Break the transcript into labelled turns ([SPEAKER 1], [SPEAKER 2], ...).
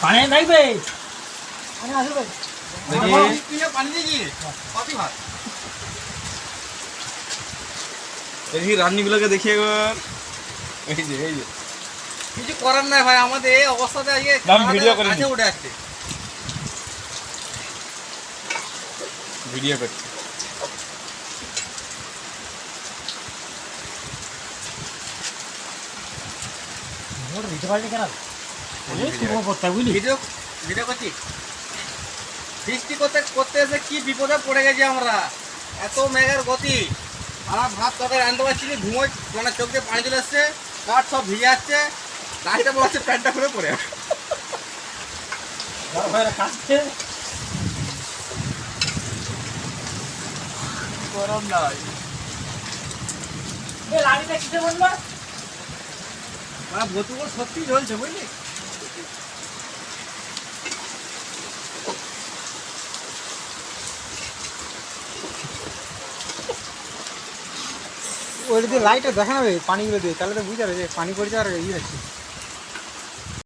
[SPEAKER 1] পানি দেখবে
[SPEAKER 2] দেখি রান্নিগুলোকে দেখি একবার। এই যে এই যে
[SPEAKER 3] কিছু করার নাই ভাই, আমাদের এই অবস্থাতে আজকে
[SPEAKER 2] ভিডিও করে
[SPEAKER 3] কাছে উঠে আসছে।
[SPEAKER 2] ভিডিও করছি।
[SPEAKER 1] মোটা দিতে পারলি কেন বুঝলি
[SPEAKER 3] ভিডিও ভিডিও করছি। বৃষ্টি করতে করতে এসে কি বিপদে পড়ে গেছি আমরা, এত মেঘের গতি। আমার ভাত তরকারি আনতে পারছি না, ধুঁয়োয় মানে চোখ দিয়ে পানি চলে এসছে, কাঠ সব ভিজে যাচ্ছে, লাস্টে মনে হচ্ছে প্যান্টটা খুলে পড়ে যাবে।
[SPEAKER 2] গরম নাই
[SPEAKER 1] লাড়িটা কিসে বললো
[SPEAKER 3] মানে বোতল সত্যি জ্বলছে বুঝলি।
[SPEAKER 4] ওইটা দিয়ে লাইটটা দেখানো হবে পানিগুলো দিয়ে, তাহলে তো বুঝতে হবে যে পানি পড়ছে আর ইয়ে আছে।